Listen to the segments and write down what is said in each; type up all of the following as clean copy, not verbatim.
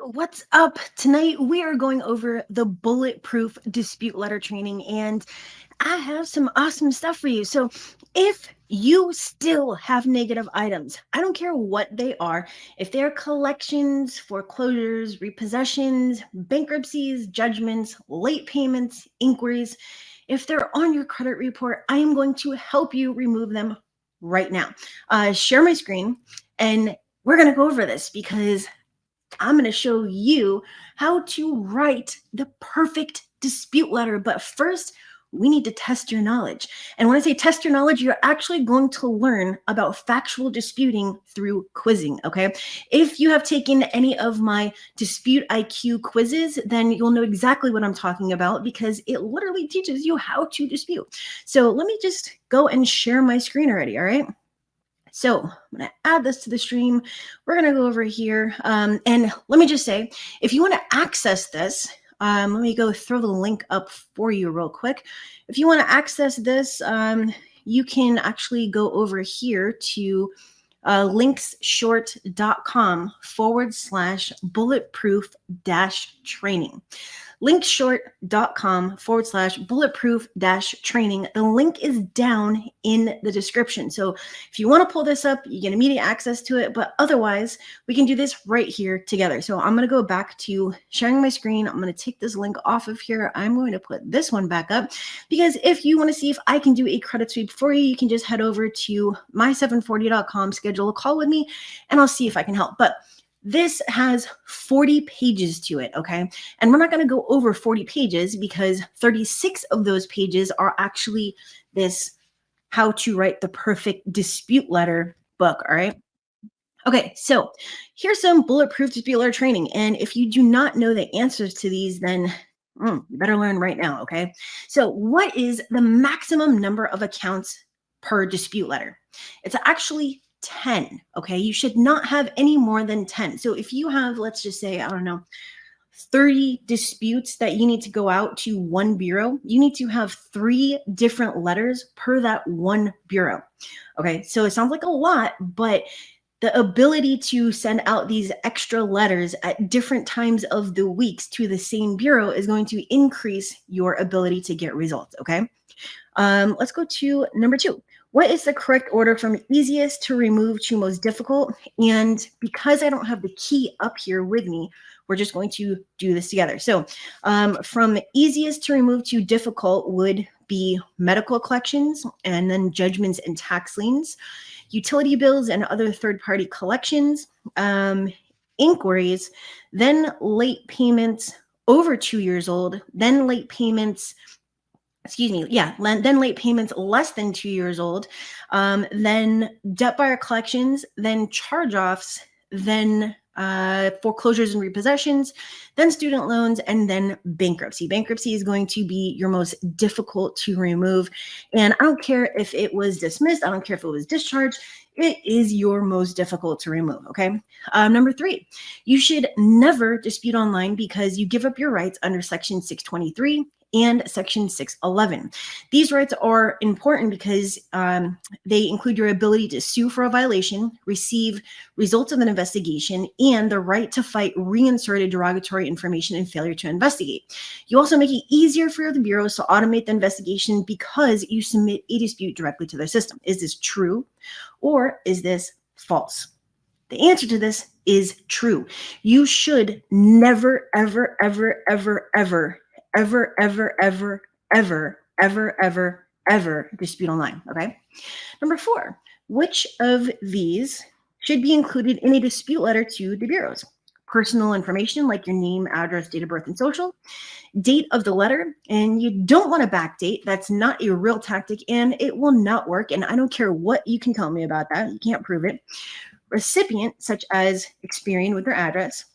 What's up? Tonight we are going over the Bulletproof dispute letter training, and I have some awesome stuff for you. So, if you still have negative items, I don't care what they are, if they're collections, foreclosures, repossessions, bankruptcies, judgments, late payments, inquiries, if they're on your credit report, I am going to help you remove them right now. Share my screen, and we're going to go over this because I'm going to show you how to write the perfect dispute letter. But first, we need to test your knowledge. And when I say test your knowledge, you're actually going to learn about factual disputing through quizzing, okay? If you have taken any of my dispute IQ quizzes, then you'll know exactly what I'm talking about because it literally teaches you how to dispute. So let me just go and share my screen already, all right? So I'm going to add this to the stream. We're going to go over here. And let me just say, if you want to access this, let me go throw the link up for you real quick. If you want to access this, you can actually go over here to linkshort.com/bulletproof training. linkshort.com/bulletproof training. The link is down in the description. So if you want to pull this up, you get immediate access to it. But otherwise, we can do this right here together. So I'm going to go back to sharing my screen. I'm going to take this link off of here. I'm going to put this one back up because if you want to see if I can do a credit sweep for you, you can just head over to my740.com, schedule a call with me, and I'll see if I can help. But this has 40 pages to it, okay? And we're not going to go over 40 pages because 36 of those pages are actually this how to write the perfect dispute letter book, all right? Okay, so here's some bulletproof dispute letter training. And if you do not know the answers to these, then you better learn right now, okay? So what is the maximum number of accounts per dispute letter? It's actually 10, okay? You should not have any more than 10. So if you have, let's just say, I don't know, 30 disputes that you need to go out to one bureau, you need to have 3 different letters per that one bureau. Okay, so it sounds like a lot, but the ability to send out these extra letters at different times of the weeks to the same bureau is going to increase your ability to get results, okay? Let's go to number 2. What is the correct order from easiest to remove to most difficult? And because I don't have the key up here with me, we're just going to do this together. So from easiest to remove to difficult would be medical collections, and then judgments and tax liens, utility bills and other third-party collections, inquiries, then late payments over 2 years old, then late payments then late payments less than 2 years old, then debt buyer collections, then charge-offs, then foreclosures and repossessions, then student loans, and then bankruptcy. Bankruptcy is going to be your most difficult to remove. And I don't care if it was dismissed. I don't care if it was discharged. It is your most difficult to remove, okay? Number 3, you should never dispute online because you give up your rights under Section 623 and Section 611. These rights are important because they include your ability to sue for a violation, receive results of an investigation, and the right to fight reinserted derogatory information and failure to investigate. You also make it easier for the bureaus to automate the investigation because you submit a dispute directly to their system. Is this true or is this false? The answer to this is true. You should never, ever, ever, ever, ever ever, ever, ever, ever, ever, ever, ever dispute online, okay? Number 4, which of these should be included in a dispute letter to the bureaus? Personal information like your name, address, date of birth, and social, date of the letter, and you don't want to backdate. That's not a real tactic, and it will not work, and I don't care what you can tell me about that. You can't prove it. Recipient, such as Experian with their address,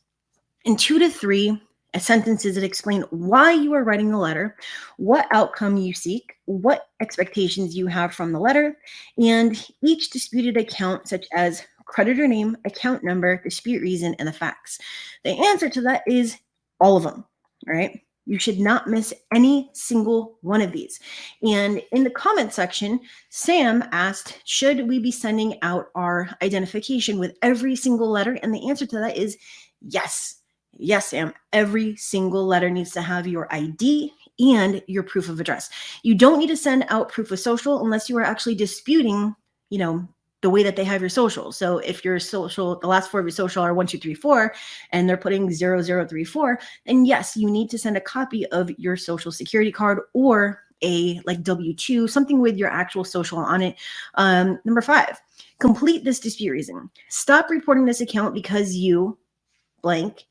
and 2 to 3 sentences that explain why you are writing the letter, what outcome you seek, what expectations you have from the letter, and each disputed account, such as creditor name, account number, dispute reason, and the facts. The answer to that is all of them, all right? You should not miss any single one of these. And in the comment section, Sam asked, should we be sending out our identification with every single letter? And the answer to that is yes. Yes, Sam, every single letter needs to have your ID and your proof of address. You don't need to send out proof of social unless you are actually disputing, the way that they have your social. So if your social, the last four of your social are 1234 and they're putting 0034, then yes, you need to send a copy of your social security card or a like W-2, something with your actual social on it. Number 5, complete this dispute reason. Stop reporting this account because you blank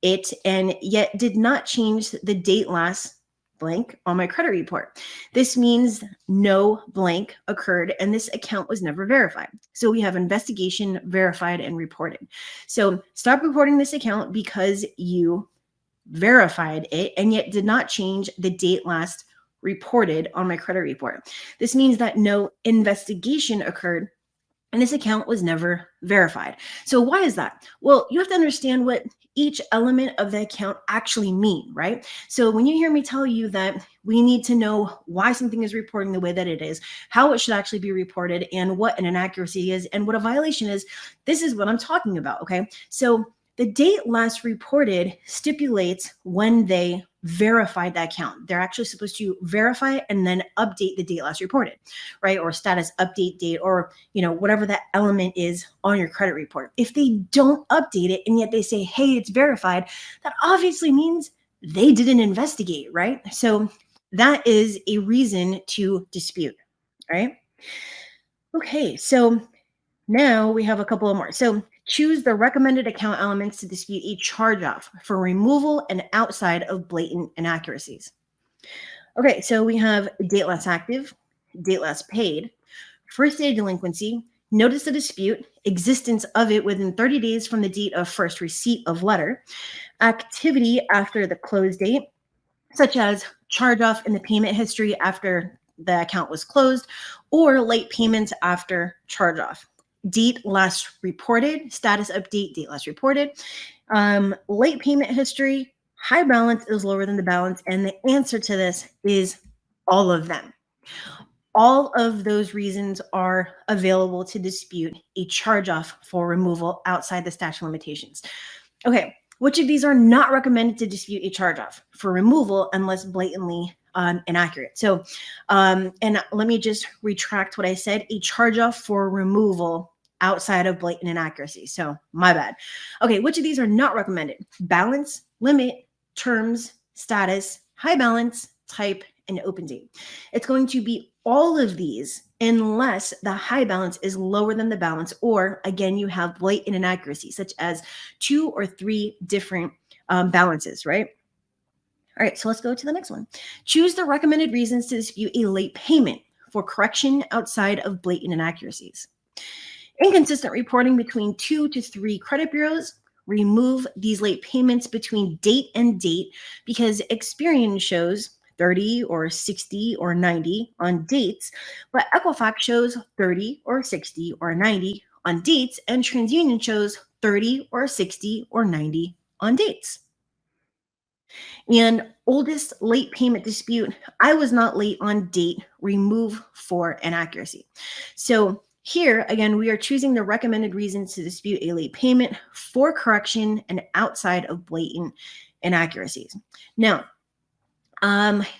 it and yet did not change the date last blank on my credit report. This means no blank occurred and this account was never verified. So we have investigation, verified, and reported. So stop reporting this account because you verified it and yet did not change the date last reported on my credit report. This means that no investigation occurred and this account was never verified. So why is that? Well, you have to understand what each element of the account actually mean, right? So when you hear me tell you that we need to know why something is reporting the way that it is, how it should actually be reported, and what an inaccuracy is, and what a violation is, this is what I'm talking about, okay? So the date last reported stipulates when they verified that account. They're actually supposed to verify and then update the date last reported, right? Or status update date, or whatever that element is on your credit report. If they don't update it and yet they say, hey, it's verified, that obviously means they didn't investigate, right? So that is a reason to dispute, right? Okay, so now we have a couple of more. So choose the recommended account elements to dispute a charge off for removal and outside of blatant inaccuracies. Okay, so we have date less active, date less paid, first day of delinquency, notice the dispute, existence of it within 30 days from the date of first receipt of letter, activity after the close date, such as charge off in the payment history after the account was closed, or late payments after charge off. Date last reported, status update, date last reported, late payment history, high balance is lower than the balance, and the answer to this is all of them. All of those reasons are available to dispute a charge off for removal outside the statute of limitations. Okay, which of these are not recommended to dispute a charge off for removal unless blatantly inaccurate? So, and let me just retract what I said, a charge off for removal outside of blatant inaccuracy. So my bad. Okay, which of these are not recommended? Balance, limit, terms, status, high balance, type, and open date. It's going to be all of these unless the high balance is lower than the balance, or again, you have blatant inaccuracy, such as 2 or 3 different balances, right? All right, so let's go to the next one. Choose the recommended reasons to dispute a late payment for correction outside of blatant inaccuracies. Inconsistent reporting between 2 to 3 credit bureaus. Remove these late payments between date and date because experience shows 30 or 60 or 90 on dates, but Equifax shows 30 or 60 or 90 on dates, and TransUnion shows 30 or 60 or 90 on dates. And oldest late payment dispute, I was not late on date, remove for inaccuracy. So here, again, we are choosing the recommended reasons to dispute a late payment for correction and outside of blatant inaccuracies. Now,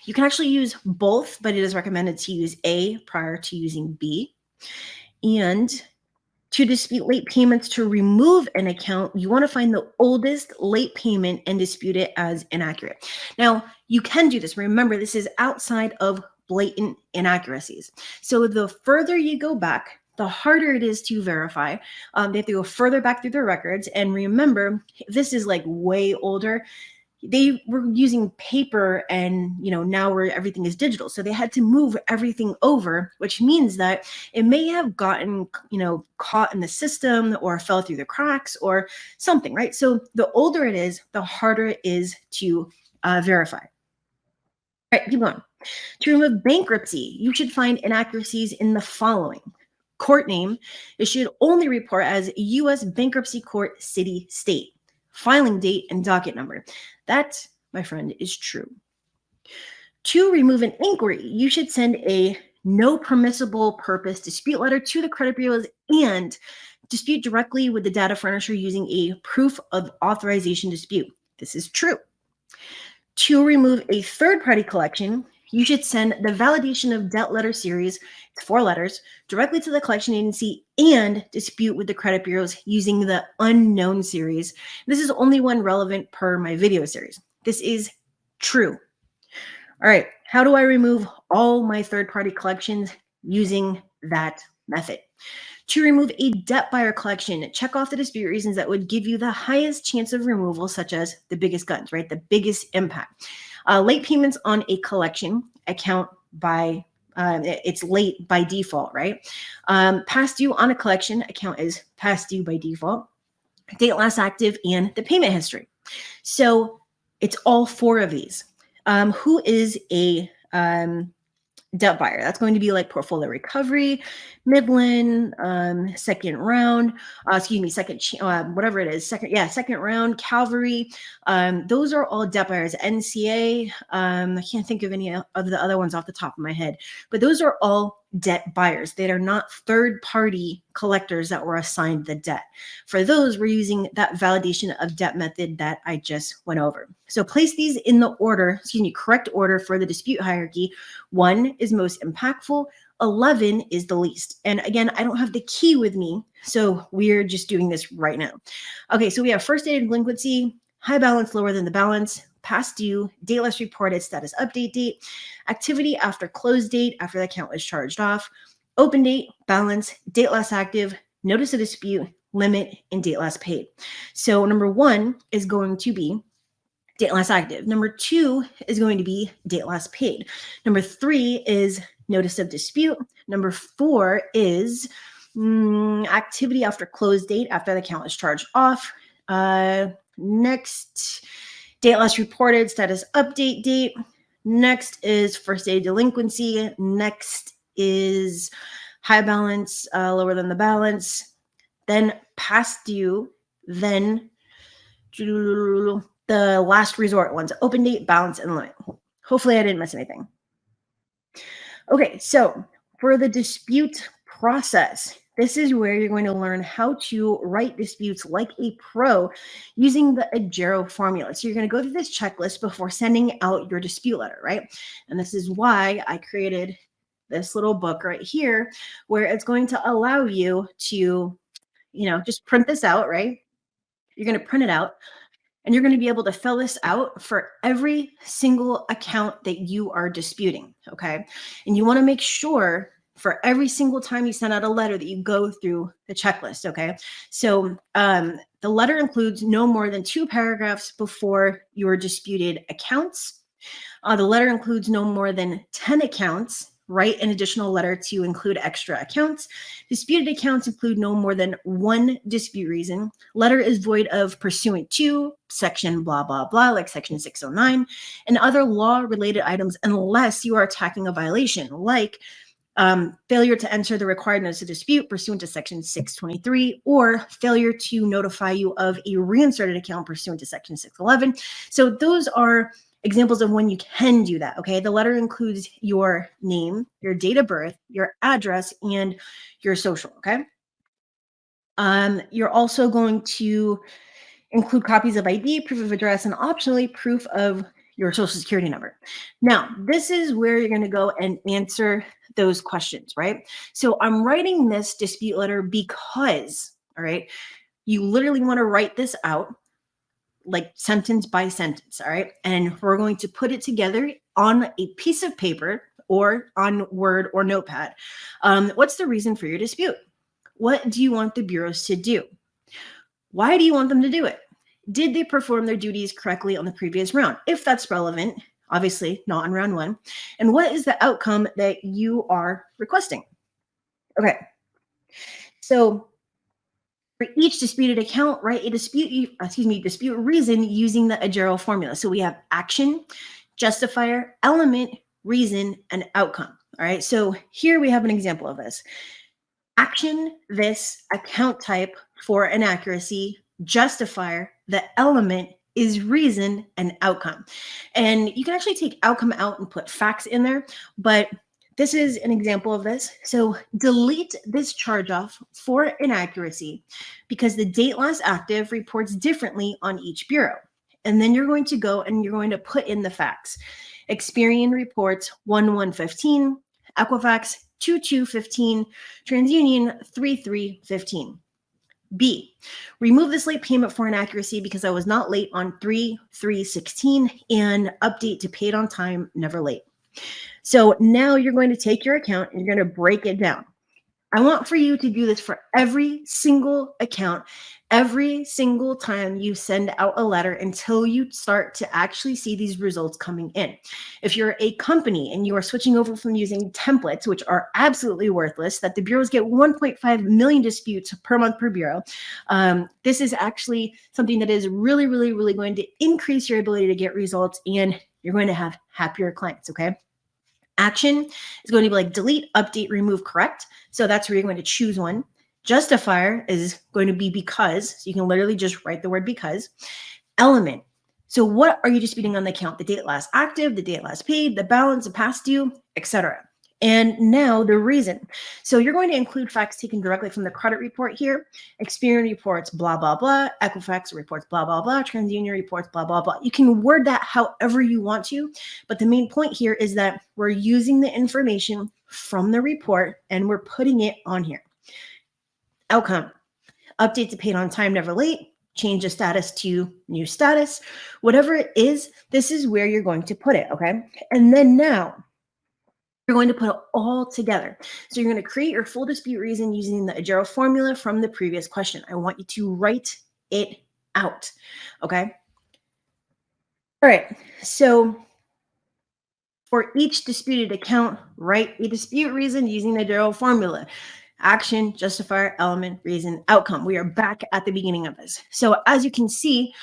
you can actually use both, but it is recommended to use A prior to using B. And to dispute late payments to remove an account, you want to find the oldest late payment and dispute it as inaccurate. Now, you can do this. Remember, this is outside of blatant inaccuracies. So the further you go back, the harder it is to verify. They have to go further back through their records. And remember, this is like way older. They were using paper and, now where everything is digital. So they had to move everything over, which means that it may have gotten, caught in the system or fell through the cracks or something, right? So the older it is, the harder it is to verify. All right, keep going. To remove bankruptcy, you should find inaccuracies in the following. Court name, it should only report as U.S. Bankruptcy Court, City, State. Filing date and docket number. That, my friend, is true. To remove an inquiry, you should send a no permissible purpose dispute letter to the credit bureaus and dispute directly with the data furnisher using a proof of authorization dispute. This is true. To remove a third-party collection, you should send the validation of debt letter series, it's 4 letters, directly to the collection agency and dispute with the credit bureaus using the unknown series. This is only one relevant per my video series. This is true. All right, how do I remove all my third-party collections using that method? To remove a debt buyer collection, check off the dispute reasons that would give you the highest chance of removal, such as the biggest guns, right? The biggest impact. Late payments on a collection account by, it's late by default, right? Past due on a collection account is past due by default. Date last active and the payment history. So it's all 4 of these. Who is a debt buyer? That's going to be like portfolio recovery, Midland, second round, whatever it is, second round, Calvary. Those are all debt buyers. NCA, I can't think of any of the other ones off the top of my head, but those are all debt buyers. They are not third-party collectors that were assigned the debt. For those, we're using that validation of debt method that I just went over. So place these in the order, correct order for the dispute hierarchy. 1 is most impactful, 11 is the least. And again, I don't have the key with me, so we're just doing this right now. Okay, so we have first day of delinquency, high balance lower than the balance, past due, date less reported, status update date, activity after close date, after the account was charged off, open date, balance, date less active, notice of dispute, limit, and date less paid. So number 1 is going to be date less active. Number 2 is going to be date less paid. Number 3 is notice of dispute. Number 4 is activity after close date, after the account is charged off. Next, date less reported, status update date. Next is first day delinquency. Next is high balance, lower than the balance. Then past due. Then the last resort ones, open date, balance, and limit. Hopefully I didn't miss anything. Okay, so for the dispute process, this is where you're going to learn how to write disputes like a pro using the AJERO formula. So you're going to go through this checklist before sending out your dispute letter, right? And this is why I created this little book right here, where it's going to allow you to, just print this out, right? You're going to print it out. And you're going to be able to fill this out for every single account that you are disputing, okay? And you want to make sure for every single time you send out a letter that you go through the checklist, okay? So the letter includes no more than 2 paragraphs before your disputed accounts. The letter includes no more than 10 accounts. Write an additional letter to include extra accounts. Disputed accounts include no more than 1 dispute reason. Letter is void of pursuant to section blah, blah, blah, like section 609, and other law-related items unless you are attacking a violation, like failure to enter the required notice of dispute pursuant to section 623, or failure to notify you of a reinserted account pursuant to section 611. So those are examples of when you can do that, okay? The letter includes your name, your date of birth, your address, and your social, okay? You're also going to include copies of ID, proof of address, and optionally proof of your social security number. Now, this is where you're going to go and answer those questions, right? So I'm writing this dispute letter because, all right, you literally want to write this out like sentence by sentence, all right? And we're going to put it together on a piece of paper or on Word or Notepad. What's the reason for your dispute? What do you want the bureaus to do? Why do you want them to do it? Did they perform their duties correctly on the previous round? If that's relevant, obviously not on round 1. And what is the outcome that you are requesting? Okay, so for each disputed account, write a dispute reason using the AJERO formula. So we have action, justifier, element, reason, and outcome. All right, so here we have an example of this. Action, this account type for inaccuracy, justifier, the element is reason and outcome. And you can actually take outcome out and put facts in there, but this is an example of this. So delete this charge off for inaccuracy because the date last active reports differently on each bureau. And then you're going to go and you're going to put in the facts. Experian reports 1115, Equifax 2215, TransUnion 3315. B, remove this late payment for inaccuracy because I was not late on 3/3/16 and update to paid on time, never late. So now you're going to take your account and you're going to break it down. I want for you to do this for every single account, every single time you send out a letter until you start to actually see these results coming in. If you're a company and you are switching over from using templates, which are absolutely worthless, that the bureaus get 1.5 million disputes per month per bureau, this is actually something that is really, really, really going to increase your ability to get results, and you're going to have happier clients, okay? Action is going to be like delete, update, remove, correct. So that's where you're going to choose one. Justifier is going to be because. So you can literally just write the word because. Element. So what are you disputing on the account? The date last active, the date last paid, the balance, the past due, etc. And now the reason. So you're going to include facts taken directly from the credit report here. Experian reports, blah, blah, blah. Equifax reports, blah, blah, blah. TransUnion reports, blah, blah, blah. You can word that however you want to. But the main point here is that we're using the information from the report and we're putting it on here. Outcome. Update to paid on time, never late. Change the status to new status. Whatever it is, this is where you're going to put it, okay? And then now, you're going to put it all together. So you're going to create your full dispute reason using the AJERO formula from the previous question. I want you to write it out, okay? All right, so for each disputed account, write a dispute reason using the AJERO formula. Action, justifier, element, reason, outcome. We are back at the beginning of this. So as you can see,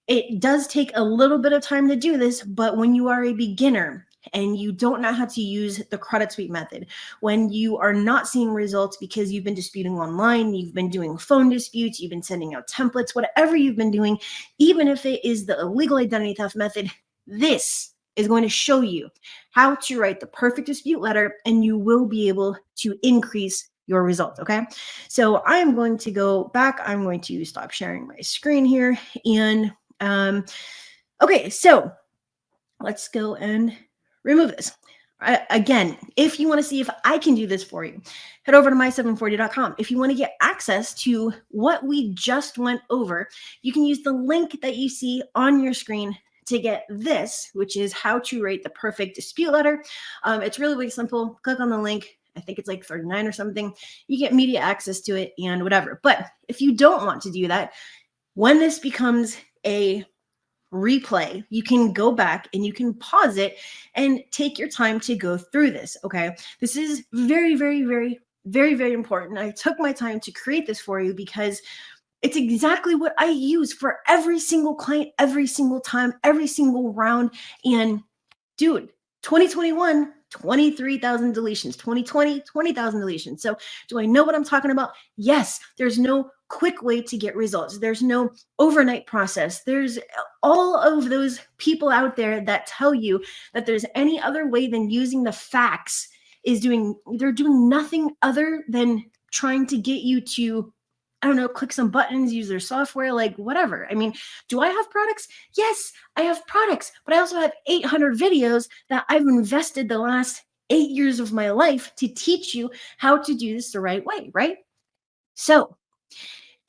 it does take a little bit of time to do this, but when you are a beginner, and you don't know how to use the credit suite method, when you are not seeing results because you've been disputing online, you've been doing phone disputes, you've been sending out templates, whatever you've been doing, even if it is the illegal identity theft method, this is going to show you how to write the perfect dispute letter, and you will be able to increase your results, okay? So I am going to go back. I'm going to stop sharing my screen here. And okay, so let's go and remove this. Again, if you want to see if I can do this for you, head over to my740.com. If you want to get access to what we just went over, you can use the link that you see on your screen to get this, which is how to write the perfect dispute letter. It's really, really simple. Click on the link. I think it's like 39 or something. You get media access to it and whatever. But if you don't want to do that, when this becomes a replay, you can go back and you can pause it and take your time to go through this, okay? This is very, very, very, very, very important. I took my time to create this for you because it's exactly what I use for every single client, every single time, every single round. And dude, 2021, 23,000 deletions, 2020, 20,000 deletions. So do I know what I'm talking about? Yes, there's no quick way to get results. There's no overnight process. There's all of those people out there that tell you that there's any other way than using the facts they're doing nothing other than trying to get you to, I don't know, click some buttons, use their software, like whatever. I mean, do I have products? Yes, I have products, but I also have 800 videos that I've invested the last 8 years of my life to teach you how to do this the right way, right? So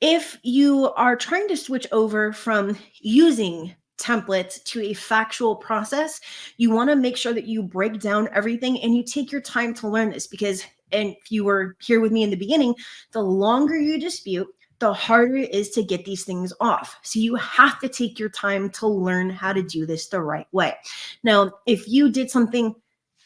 if you are trying to switch over from using templates to a factual process, you want to make sure that you break down everything and you take your time to learn this, because, and if you were here with me in the beginning, the longer you dispute, the harder it is to get these things off. So you have to take your time to learn how to do this the right way. Now, if you did something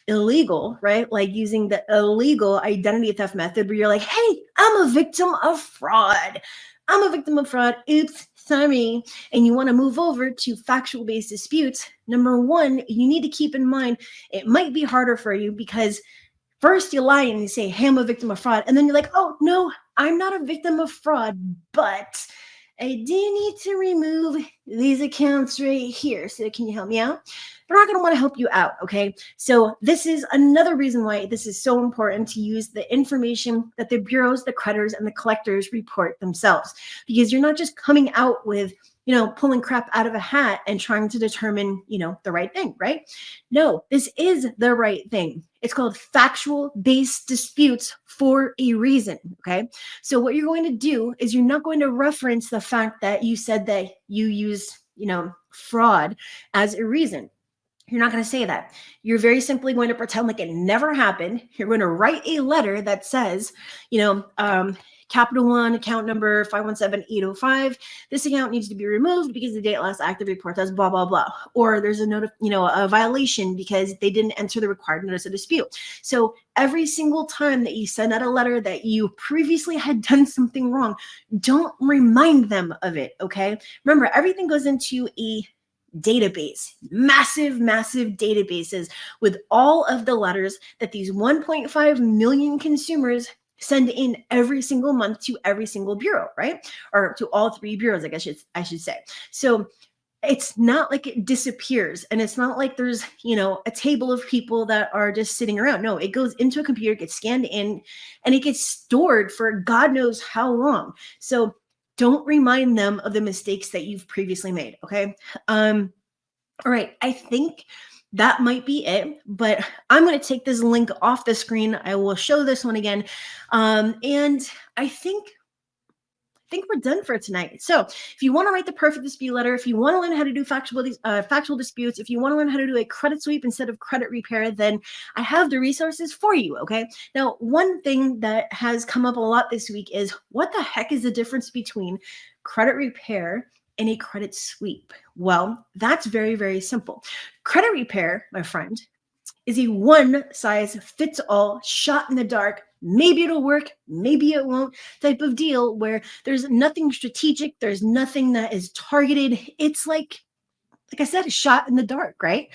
illegal, right? Like using the illegal identity theft method where you're like, hey, I'm a victim of fraud. I'm a victim of fraud. Oops, sorry. And you want to move over to factual based disputes. Number one, you need to keep in mind, it might be harder for you because first you lie and you say, hey, I'm a victim of fraud. And then you're like, oh, no, I'm not a victim of fraud, but I do need to remove these accounts right here. So can you help me out? They're not going to want to help you out, okay? So this is another reason why this is so important to use the information that the bureaus, the creditors, and the collectors report themselves, because you're not just coming out with pulling crap out of a hat and trying to determine, the right thing, right? No, this is the right thing. It's called factual based disputes for a reason. Okay. So what you're going to do is you're not going to reference the fact that you said that you use, fraud as a reason. You're not going to say that. You're very simply going to pretend like it never happened. You're going to write a letter that says, Capital One account number 517-805. This account needs to be removed because the date last active report does blah, blah, blah. Or there's a violation because they didn't enter the required notice of dispute. So every single time that you send out a letter that you previously had done something wrong, don't remind them of it. Okay. Remember, everything goes into a database, massive databases with all of the letters that these 1.5 million consumers send in every single month to every single bureau, right? Or to all three bureaus, I should say. So it's not like it disappears, and it's not like there's, a table of people that are just sitting around. No, it goes into a computer, gets scanned in, and it gets stored for God knows how long. So don't remind them of the mistakes that you've previously made. Okay. All right. I think that might be it, but I'm going to take this link off the screen. I will show this one again. And I think we're done for tonight. So if you want to write the perfect dispute letter, if you want to learn how to do factual disputes, if you want to learn how to do a credit sweep instead of credit repair, then I have the resources for you. Okay. Now, one thing that has come up a lot this week is what the heck is the difference between credit repair and a credit sweep? Well, that's very, very simple. Credit repair, my friend, is a one-size-fits-all, shot in the dark, maybe it'll work, maybe it won't type of deal where there's nothing strategic, there's nothing that is targeted. It's like I said, a shot in the dark, right?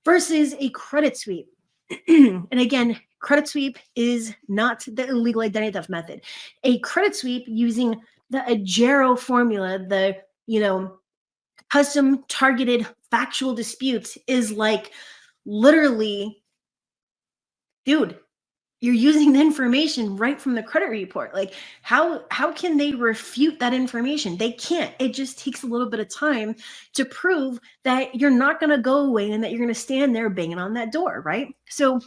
Versus a credit sweep. And again, credit sweep is not the illegal identity theft method. A credit sweep using the AJERO formula, the custom targeted factual disputes, is like literally, dude, you're using the information right from the credit report. Like how can they refute that information? They can't. It just takes a little bit of time to prove that you're not going to go away and that you're going to stand there banging on that door, right? So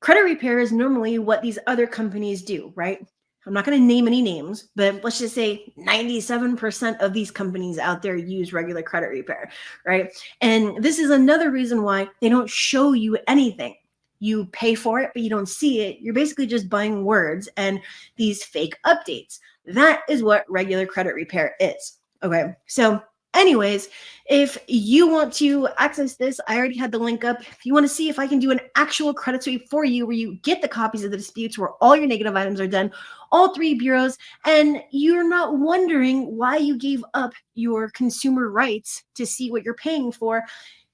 credit repair is normally what these other companies do, right? I'm not going to name any names, but let's just say 97% of these companies out there use regular credit repair, right? And this is another reason why they don't show you anything. You pay for it, but you don't see it. You're basically just buying words and these fake updates. That is what regular credit repair is. Okay. So anyways, if you want to access this, I already had the link up. If you want to see if I can do an actual credit sweep for you, where you get the copies of the disputes, where all your negative items are done, all three bureaus, and you're not wondering why you gave up your consumer rights to see what you're paying for,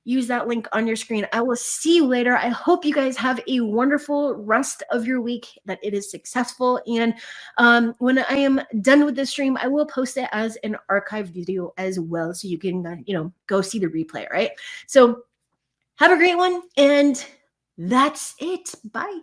use that link on your screen. I will see you later. I hope you guys have a wonderful rest of your week, that it is successful. And when I am done with this stream, I will post it as an archived video as well, so you can, go see the replay, right? So have a great one, and that's it. Bye.